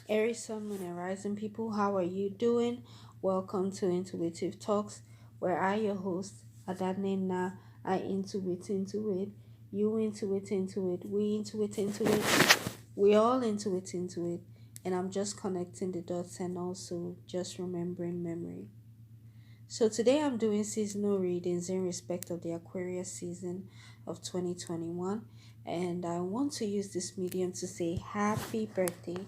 Aries, Sun, Moon, and Rising people, how are you doing? Welcome to Intuitive Talks, where I, your host, Adanina, I intuit into it, you intuit into it, we intuit into it, we all intuit into it, and I'm just connecting the dots and also just remembering memory. So today I'm doing seasonal readings in respect of the Aquarius season of 2021, and I want to use this medium to say happy birthday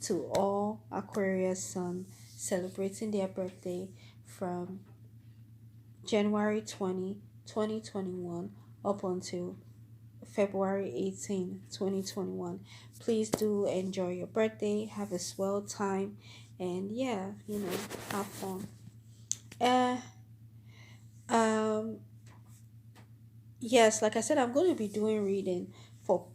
to all Aquarius sun celebrating their birthday from January 20, 2021 up until February 18, 2021. Please do enjoy your birthday, have a swell time, and yeah, have fun. Uh, um, Yes, like I said, I'm going to be doing reading for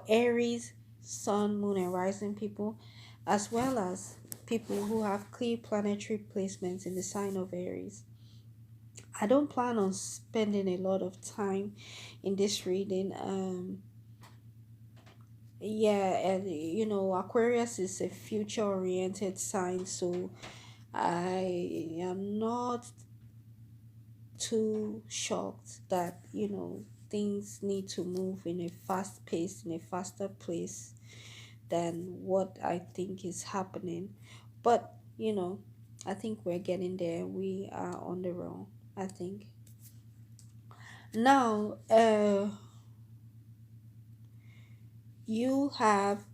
Aries, Sun, Moon, and Rising people, as well as people who have clear planetary placements in the sign of Aries. I don't plan on spending a lot of time in this reading. Yeah, and Aquarius is a future-oriented sign, so I am not too shocked that things need to move in a fast pace, in a faster place than what I think is happening. But I think we're getting there. We are on the road, I think. Now, you have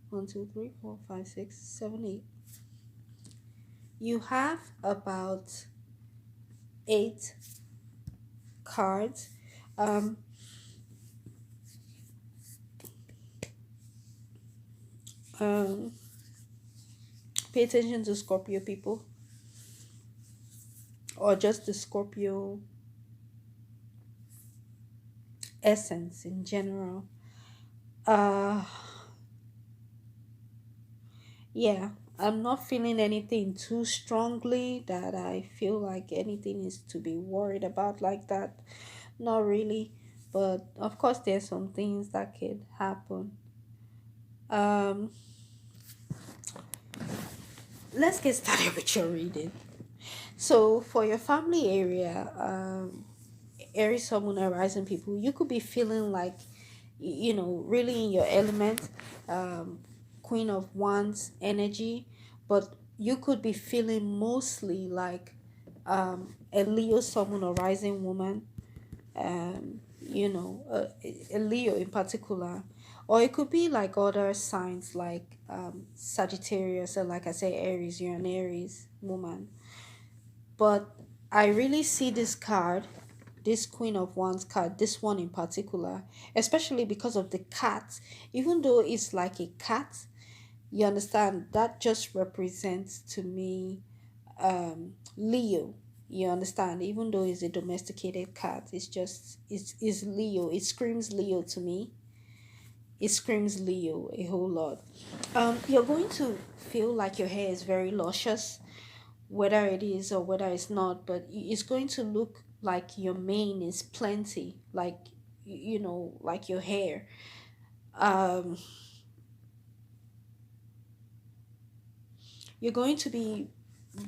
1, 2, 3, 4, 5, 6, 7, 8. You have about 8 cards. Um, um, Pay attention to Scorpio people, or just the Scorpio essence in general. Uh yeah, I'm not feeling anything too strongly that I feel like anything is to be worried about like that. Not really. But of course there's some things that could happen. Um let's get started with your reading. So for your family area, Aries, Sun, Moon, and Rising people, you could be feeling like, really in your element, um, Queen of Wands energy, but you could be feeling mostly like a Leo, Sun, Moon, or Rising woman, a Leo in particular. Or it could be like other signs like Sagittarius, or like I say, Aries, you're an Aries woman. But I really see this card, this Queen of Wands card, this one in particular, especially because of the cat. Even though it's like a cat, you understand, that just represents to me Leo. You understand, even though it's a domesticated cat, it's Leo. It screams Leo to me. It screams Leo a whole lot. You're going to feel like your hair is very luscious, whether it is or whether it's not, but it's going to look like your mane is plenty, like like your hair. um you're going to be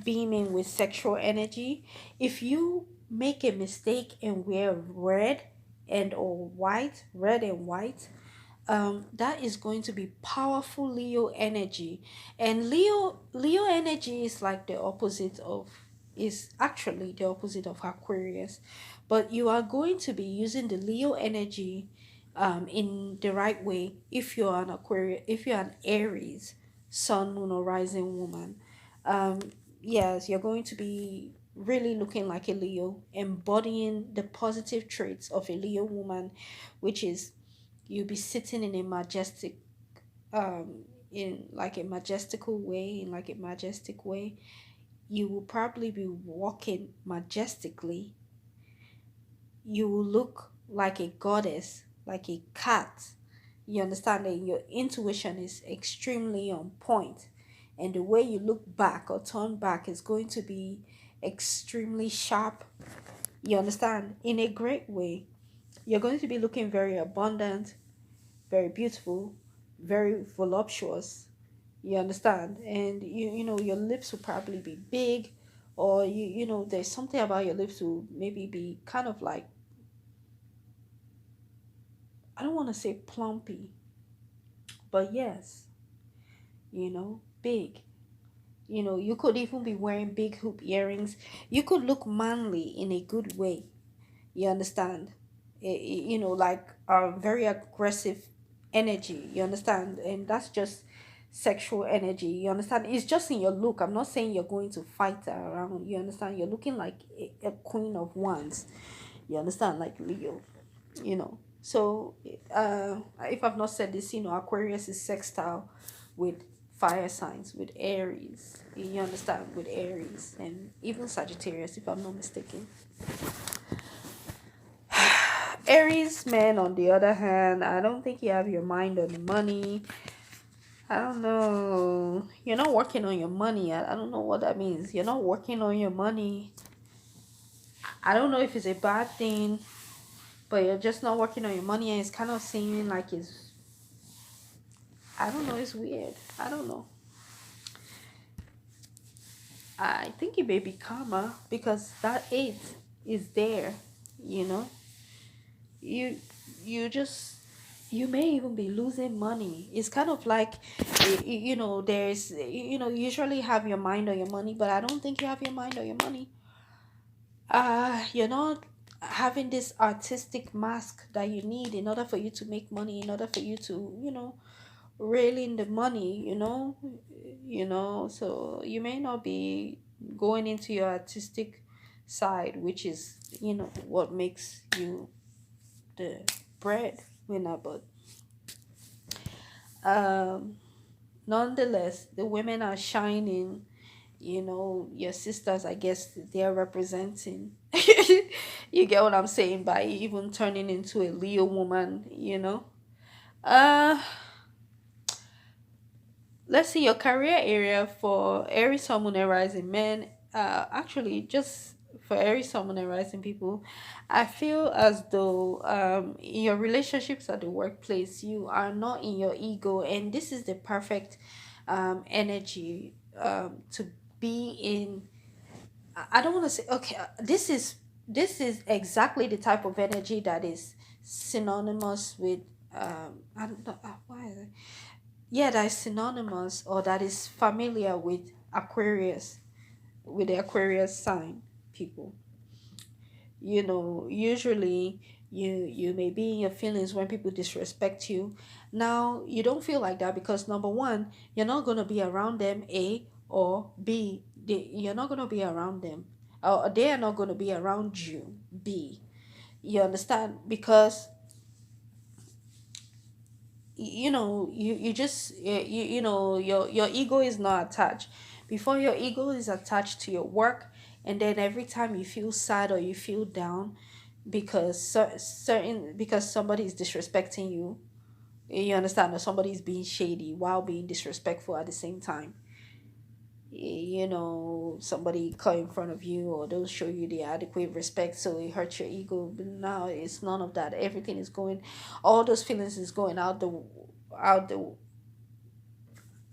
beaming with sexual energy. If you make a mistake and wear red and or white, red and white, that is going to be powerful Leo energy. And Leo energy is like the opposite of, is actually the opposite of Aquarius. But you are going to be using the Leo energy in the right way if you're an Aquarius, if you're an Aries, Sun, Moon, or Rising woman. um yes, you're going to be really looking like a Leo, embodying the positive traits of a Leo woman, which is you'll be sitting in a majestic, in like a majestical way, in like a majestic way. You will probably be walking majestically. You will look like a goddess, like a cat. You understand that your intuition is extremely on point, and the way you look back or turn back is going to be extremely sharp. You understand, in a great way. You're going to be looking very abundant, very beautiful, very voluptuous. You understand? And your lips will probably be big, or there's something about your lips will maybe be kind of like, I don't want to say plumpy, but yes, big. You could even be wearing big hoop earrings. You could look manly in a good way. You understand? Like very aggressive energy. You understand? And that's just sexual energy. You understand? It's just in your look. I'm not saying you're going to fight around. You understand? You're looking like a queen of wands. You understand? Like Leo. So if I've not said this, Aquarius is sextile with fire signs, with Aries. You understand? With Aries and even Sagittarius, if I'm not mistaken. Aries man, on the other hand, I don't think you have your mind on the money. I don't know. You're not working on your money. I don't know what that means. You're not working on your money. I don't know if it's a bad thing, but you're just not working on your money, and it's kind of seeming like it's, I don't know, it's weird. I don't know. I think it may be karma because that eight is there, you know. You you just, you may even be losing money. It's kind of like there's, you usually have your mind on your money, but I don't think you have your mind on your money. You're not having this artistic mask that you need in order for you to make money, in order for you to, reel in the money, so you may not be going into your artistic side, which is, what makes you the breadwinner. But um nonetheless, the women are shining. Your sisters, I guess they're representing. You get what I'm saying, by even turning into a Leo woman, uh let's see your career area for Aries Sun Moon and Rising men. Actually, just for Aries Sun Moon and Rising people, I feel as though in your relationships at the workplace, you are not in your ego, and this is the perfect energy to be in. I don't want to say, okay. This is exactly the type of energy that is synonymous with I don't know why is it? Yeah, that is synonymous or that is familiar with Aquarius, with the Aquarius sign people. Usually you may be in your feelings when people disrespect you. Now you don't feel like that because number one, you're not going to be around them, A, or B, you're not going to be around them, or they are not going to be around you, B. You understand? Because you just your ego is not attached. Before, your ego is attached to your work, and then every time you feel sad or you feel down because certain, because somebody is disrespecting you, you understand, or somebody is being shady while being disrespectful at the same time. Somebody cut in front of you or don't show you the adequate respect, so it hurts your ego. But now it's none of that. Everything is going, all those feelings is going out the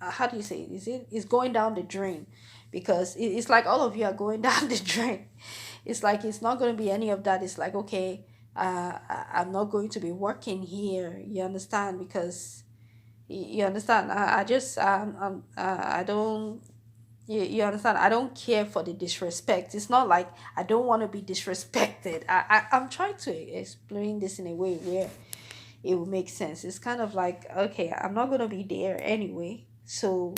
how do you say it? It's going down the drain, because it's like all of you are going down the drain. It's like it's not going to be any of that. It's like, okay, I'm not going to be working here, you understand, because you understand, I just I don't, you understand, I don't care for the disrespect. It's not like I don't want to be disrespected. I'm trying to explain this in a way where it will make sense. It's kind of like, okay, I'm not gonna be there anyway, so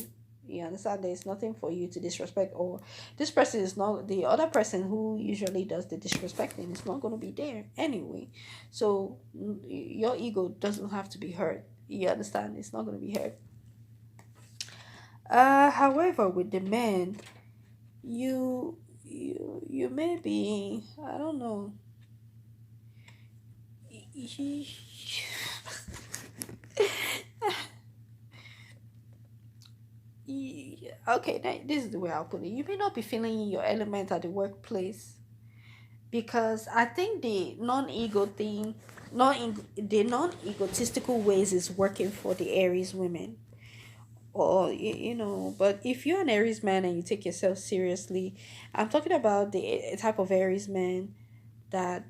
you understand, there's nothing for you to disrespect, or this person is not, the other person who usually does the disrespecting is not gonna be there anyway. So your ego doesn't have to be hurt. You understand? It's not gonna be hurt. However, with the men, you may be, I don't know. Okay, now this is the way I'll put it. You may not be feeling in your element at the workplace, because I think the non-ego thing, not in the non-egotistical ways is working for the Aries women. Or but if you're an Aries man and you take yourself seriously, I'm talking about the type of Aries man that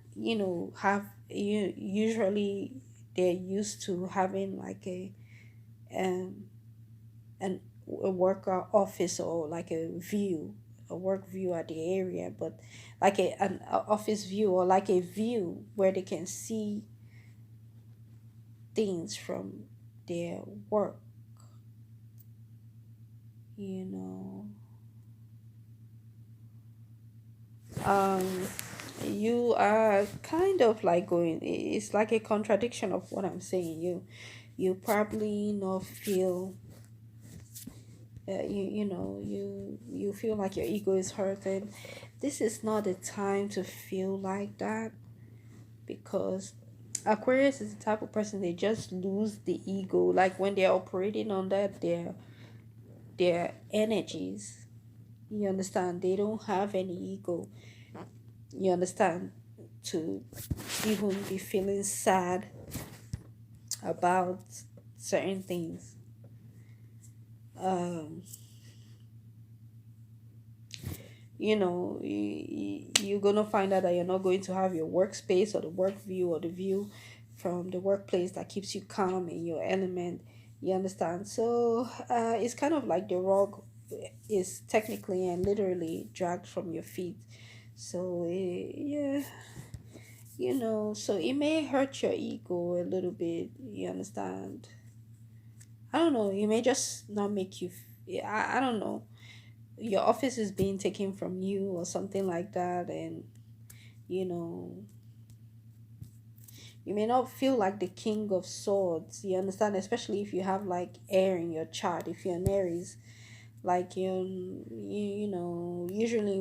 have usually they're used to having like um an a work office, or like a work view at the area, but like an office view, or like a view where they can see things from their work, you know. um you are kind of like going, it's like a contradiction of what I'm saying. You probably not feel you feel like your ego is hurting. This is not the time to feel like that, because Aquarius is the type of person, they just lose the ego like when they're operating under their energies. You understand? They don't have any ego. You understand? To even be feeling sad about certain things. Um, you're gonna find out that you're not going to have your workspace or the work view or the view from the workplace that keeps you calm in your element. You understand? So it's kind of like the rug is technically and literally dragged from your feet. So yeah, so it may hurt your ego a little bit. You understand? I don't know. It may just not make you. I don't know. Your office is being taken from you or something like that, and you know you may not feel like the king of swords. You understand? Especially if you have like air in your chart. If you're an Aries, like usually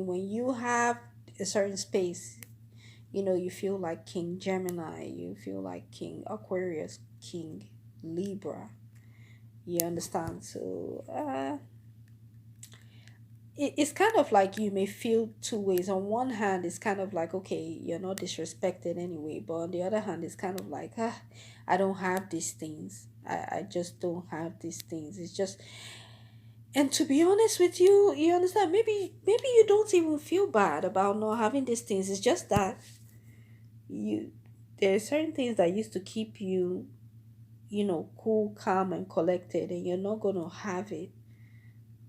when you have a certain space, you feel like King Gemini, you feel like King Aquarius, King Libra. You understand? So it's kind of like you may feel two ways. On one hand, it's kind of like, okay, you're not disrespected anyway, but on the other hand, it's kind of like, I don't have these things. I just don't have these things. It's just, and to be honest with you, you understand, maybe you don't even feel bad about not having these things. It's just that you there are certain things that used to keep you, cool, calm, and collected, and you're not gonna have it.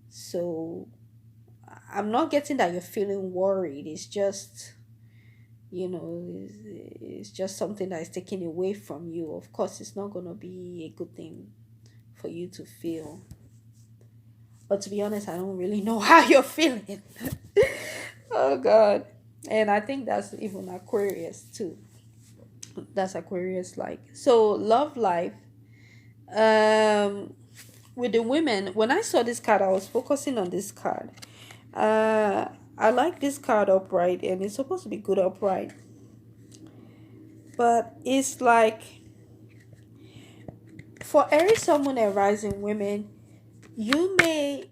So I'm not getting that you're feeling worried. It's just, it's just something that is taken away from you. Of course, it's not gonna be a good thing for you to feel. But to be honest, I don't really know how you're feeling. Oh God. And I think that's even Aquarius too. That's Aquarius like. So love life. Um with the women, when I saw this card, I was focusing on this card. Uh, I like this card upright, and it's supposed to be good upright, but it's like for every someone and rising women, you may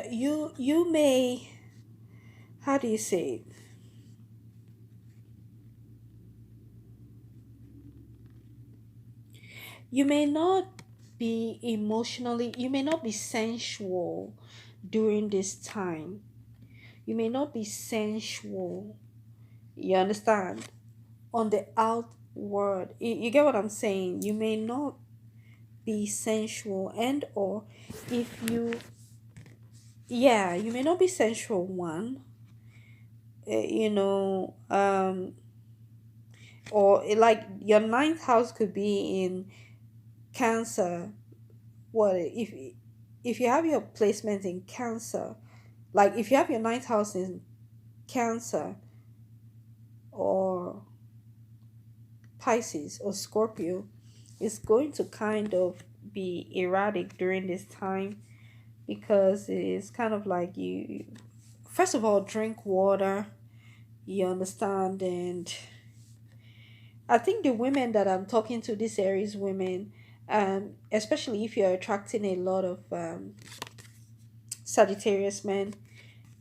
you may, how do you say it? You may not be emotionally, you may not be sensual during this time. You may not be sensual. You understand? On the outward, you get what I'm saying? You may not be sensual, and or if you, yeah, you may not be sensual, one, or like your ninth house could be in Cancer. What if you have your placement in Cancer, like if you have your ninth house in Cancer or Pisces or Scorpio, it's going to kind of be erratic during this time, because it's kind of like you first of all drink water. You understand? And I think the women that I'm talking to, these Aries women, especially if you're attracting a lot of Sagittarius men,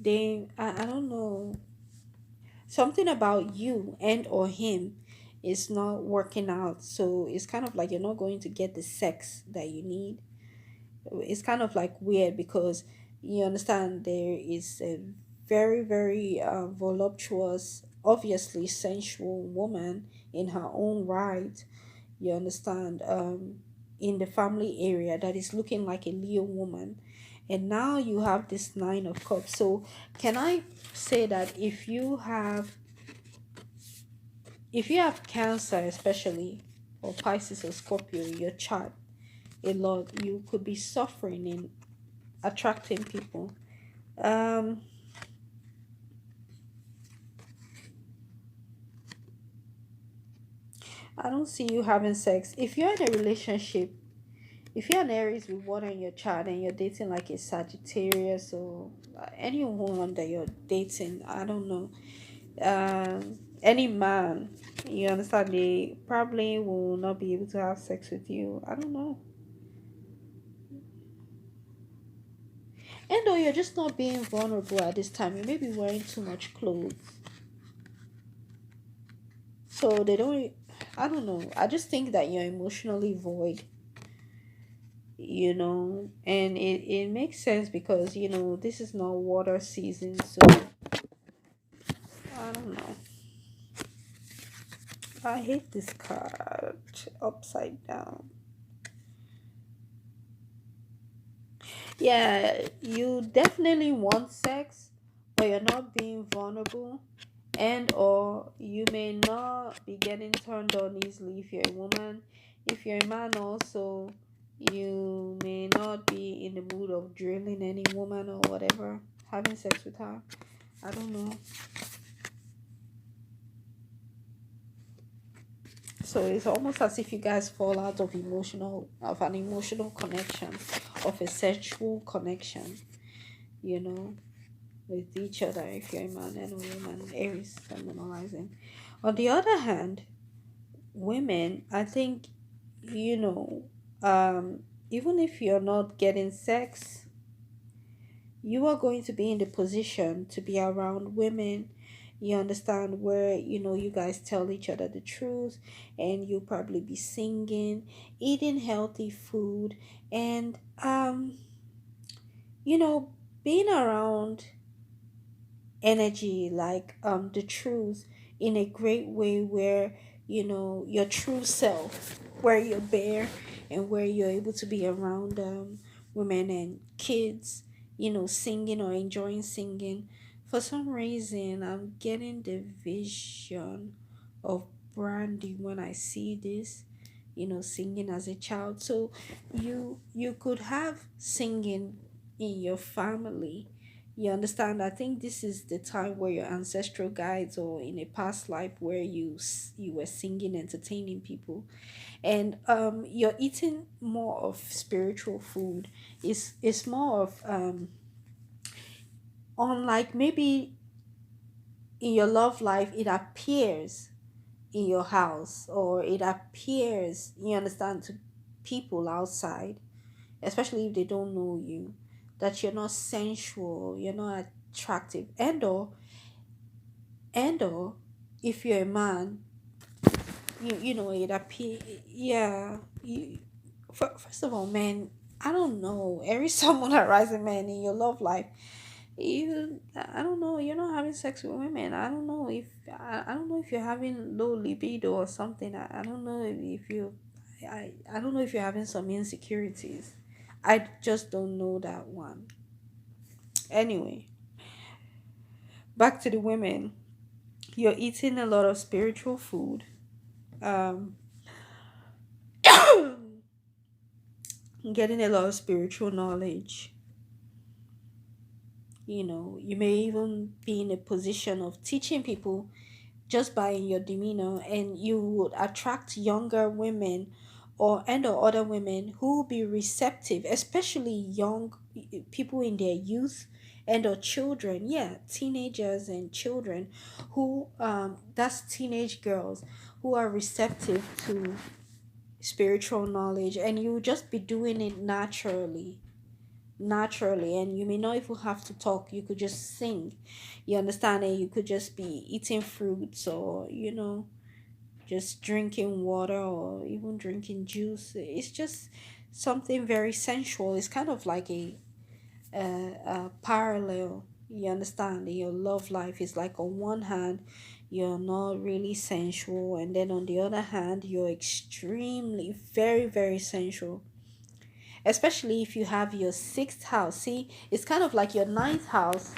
I don't know, something about you and or him it's not working out. So it's kind of like you're not going to get the sex that you need. It's kind of like weird because you understand there is a very, very voluptuous, obviously sensual woman in her own right, you understand, in the family area that is looking like a Leo woman. And now you have this Nine of Cups. So, can I say that if you have Cancer, especially, or Pisces or Scorpio in your chart, a lot, you could be suffering in attracting people. Um, I don't see you having sex. If you're in a relationship, if you're an Aries with water in your chart and you're dating like a Sagittarius or anyone that you're dating, I don't know, any man, you understand, they probably will not be able to have sex with you. I don't know. And though you're just not being vulnerable at this time, you may be wearing too much clothes. So they don't, I don't know. I just think that you're emotionally void, and it makes sense because, this is not water season. So I don't know. I hate this card upside down. Yeah, you definitely want sex, but you're not being vulnerable, and or you may not be getting turned on easily if you're a woman. If you're a man also, you may not be in the mood of drilling any woman or whatever, having sex with her. I don't know. So it's almost as if you guys fall out of an emotional connection, of a sexual connection, you know, with each other if you're a man and a woman, Aries terminalizing. On the other hand, women, I think, you know, even if you're not getting sex, you are going to be in the position to be around women, you understand, where you guys tell each other the truth, and you'll probably be singing, eating healthy food, and you know being around energy like the truth in a great way, where your true self, where you're bare, and where you're able to be around women and kids, singing or enjoying singing. For some reason, I'm getting the vision of Brandy when I see this, singing as a child. So you could have singing in your family, you understand. I think this is the time where your ancestral guides, or in a past life where you were singing, entertaining people, and you're eating more of spiritual food. It's more of unlike maybe in your love life, it appears in your house, or it appears, you understand, to people outside, especially if they don't know you, that you're not sensual, you're not attractive, and or if you're a man, it appear, yeah, first of all, men, I don't know, every someone that rising man in your love life, I don't know, you're not having sex with women. I don't know if you're having low libido or something. I don't know if you I don't know if you're having some insecurities. I just don't know that one. Anyway, back to the women. You're eating a lot of spiritual food. Um getting a lot of spiritual knowledge. You may even be in a position of teaching people just by your demeanor, and you would attract younger women, or other women who will be receptive, especially young people in their youth, and or children, yeah, teenagers and children, who that's teenage girls who are receptive to spiritual knowledge, and you will just be doing it naturally, and you may not even have to talk. You could just sing, you understand, and you could just be eating fruits, or just drinking water or even drinking juice. It's just something very sensual. It's kind of like a parallel. You understand? In your love life is like on one hand, you're not really sensual, and then on the other hand, you're extremely, very, very sensual. Especially if you have your sixth house. See, it's kind of like your ninth house.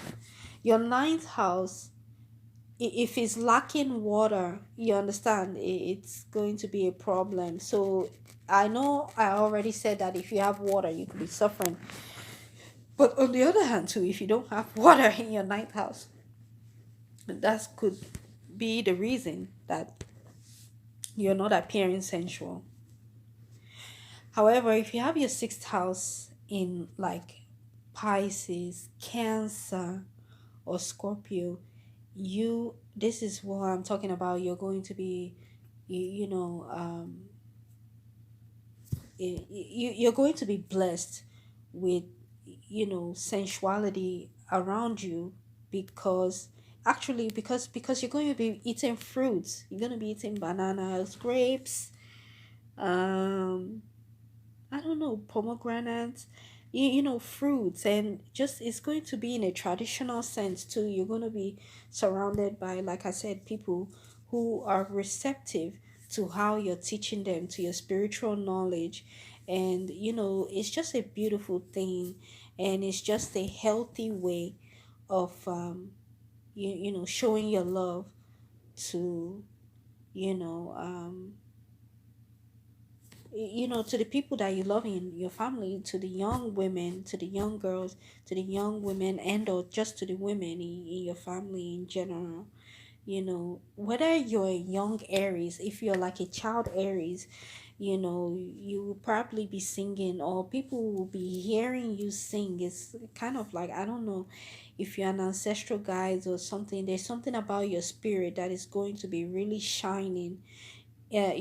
Your ninth house, if it's lacking water, you understand, it's going to be a problem. So I know I already said that if you have water, you could be suffering. But on the other hand, too, if you don't have water in your ninth house, that could be the reason that you're not appearing sensual. However, if you have your sixth house in like Pisces, Cancer, or Scorpio, you this is what I'm talking about. You're going to be, you know, you're going to be blessed with, sensuality around you, because actually because you're going to be eating fruits. You're going to be eating bananas, grapes, um I don't know, pomegranates, fruits, and just it's going to be in a traditional sense too. You're going to be surrounded by, like I said, people who are receptive to how you're teaching them, to your spiritual knowledge. And, it's just a beautiful thing, and it's just a healthy way of, showing your love to, you know, um, to the people that you love in your family, to the young women, to the young girls, to the young women, and or just to the women in your family in general. Whether you're a young Aries, if you're like a child Aries, you will probably be singing, or people will be hearing you sing. It's kind of like, I don't know, if you're an ancestral guide or something, there's something about your spirit that is going to be really shining, yeah,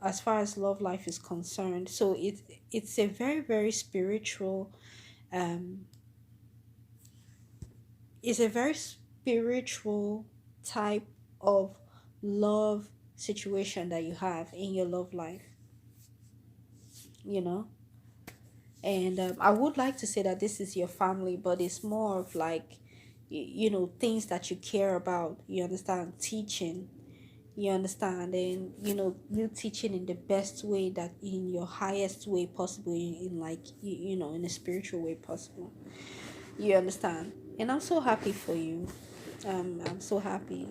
as far as love life is concerned. So it's a very, very spiritual, um it's a very spiritual type of love situation that you have in your love life, you know and I would like to say that this is your family, but it's more of like, things that you care about, you understand, teaching, you understand, and you teaching in the best way, that in your highest way possible, in like, in a spiritual way possible, you understand. And I'm so happy for you. I'm so happy,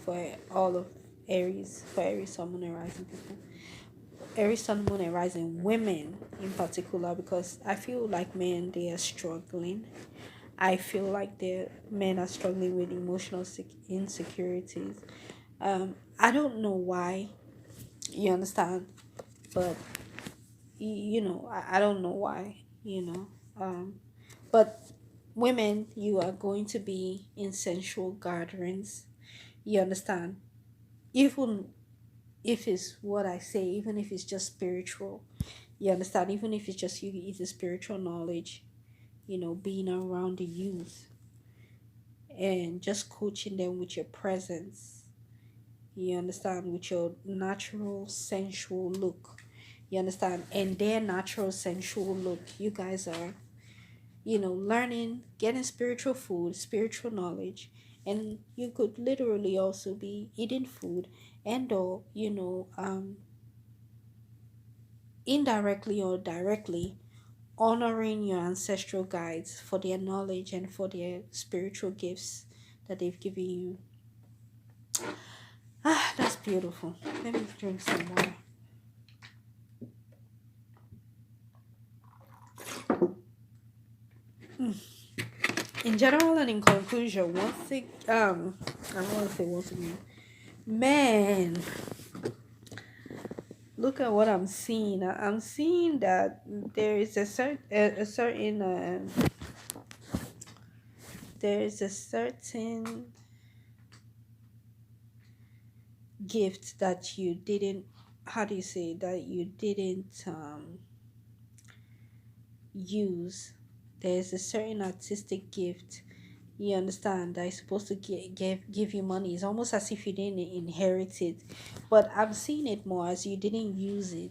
for all of Aries, for Aries Sun Moon and Rising people, Aries Sun Moon and Rising women in particular, because I feel like men, they are struggling. I feel like the men are struggling with emotional insecurities. I don't know why, you understand, but I don't know why, but women, you are going to be in sensual gatherings, you understand, even if it's what I say, even if it's just spiritual, you understand, even if it's just you, it's a spiritual knowledge, being around the youth and just coaching them with your presence, you understand, with your natural sensual look, you understand, and their natural sensual look. You guys are, learning, getting spiritual food, spiritual knowledge, and you could literally also be eating food, and or, indirectly or directly honoring your ancestral guides for their knowledge and for their spiritual gifts that they've given you. Ah, that's beautiful. Let me drink some water. In general and in conclusion, one thing, I don't want to say once again, man, look at what I'm seeing. I'm seeing that there is there is a certain gift that you didn't, how do you say, that you didn't use. There's a certain artistic gift You understand? That is supposed to give you money. It's almost as if you didn't inherit it. But I'm seeing it more as you didn't use it,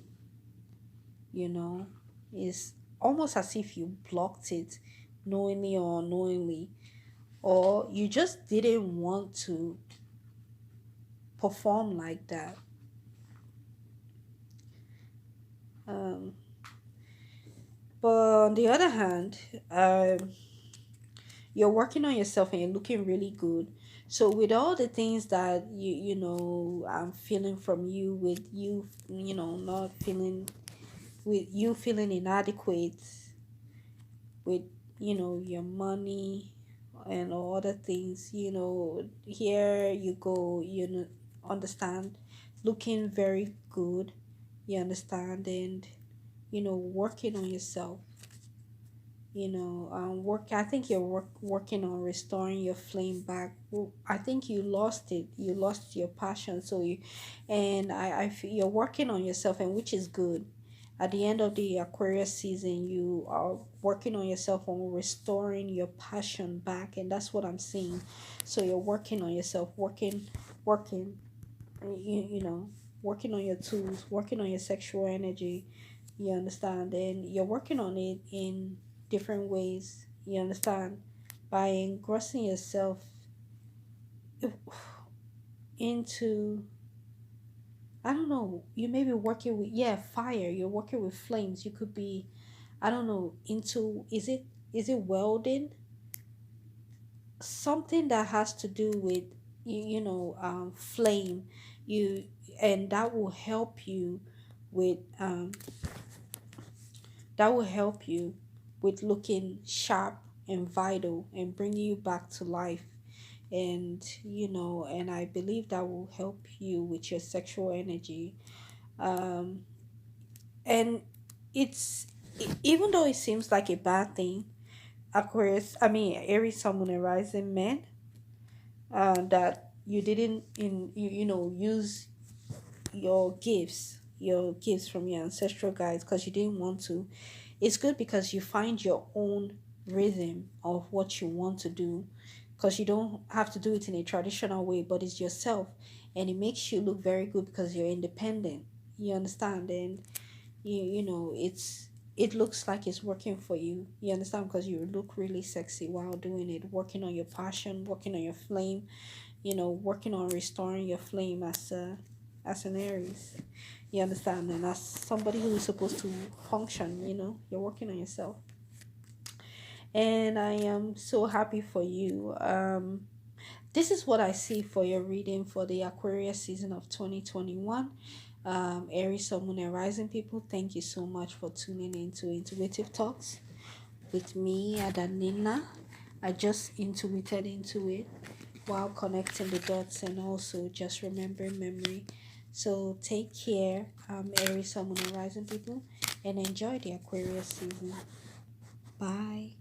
you know. It's almost as if you blocked it knowingly or unknowingly. Or you just didn't want to perform like that. Um, but on the other hand, you're working on yourself and you're looking really good. So with all the things that I'm feeling from you, with you, not feeling, with you feeling inadequate, with your money and all other things, here you go, understand, looking very good, you understand, and working on yourself, work. I think you're working on restoring your flame back. I think you lost it, you lost your passion, so you, and I feel you're working on yourself, and which is good. At the end of the Aquarius season, you are working on yourself, on restoring your passion back, and that's what I'm seeing. So you're working on yourself, working, you know working on your tools, working on your sexual energy, you understand, and you're working on it in different ways, you understand, by engrossing yourself into, I don't know, you may be working with, yeah, fire, you're working with flames, you could be, I don't know, into, is it welding, something that has to do with flame, you, and with that will help you with looking sharp and vital and bringing you back to life, and and I believe that will help you with your sexual energy, um and it's, even though it seems like a bad thing, Aquarius, I mean Aries, Sun, and Rising men, that you didn't use your gifts from your ancestral guides because you didn't want to. It's good because you find your own rhythm of what you want to do, because you don't have to do it in a traditional way, but it's yourself, and it makes you look very good because you're independent, you understand, and it looks like it's working for you, you understand, because you look really sexy while doing it, working on your passion, working on your flame, working on restoring your flame as an Aries. You understand? And as somebody who is supposed to function, you're working on yourself. And I am so happy for you. This is what I see for your reading for the Aquarius season of 2021. Aries, Sun, Moon, and Rising people, thank you so much for tuning into Intuitive Talks with me, Adanina. I just intuited into it while connecting the dots and also just remembering memory. So take care, Aries, Sun, Moon, and Rising people, and enjoy the Aquarius season. Bye.